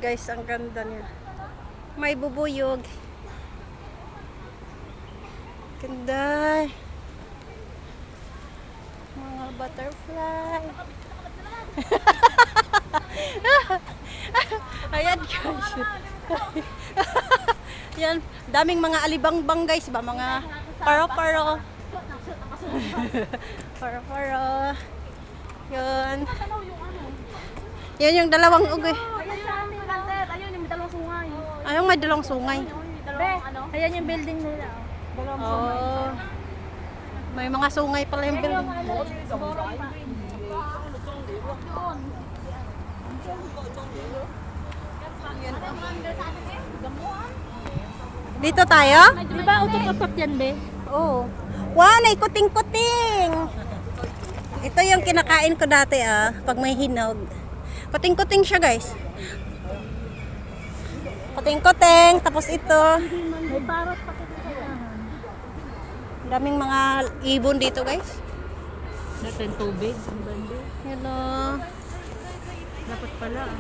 guys, ang ganda niya. May bubuyog. Ganda. Mga butterfly. Ayan guys. Yan, daming mga alibangbang guys ba, mga paro-paro. Paro-paro. Yun. Yan yung dalawang ugoy. Ayun yung dalawang sungay. Anong may dalawang sungay? Ayan yung building nila. Oh. May mga sungay pala yung building. Dito tayo? Di ba utot-utot yan, be? Oo. Wow, naikuting-kuting. Ito yung kinakain ko dati pag may hinog. Kuting-kuting siya guys. Kuting-kuting, tapos ito. May parot pa kita sa yahan. Daming mga ibon dito guys. Natin tubig. Hello. Dapat pala.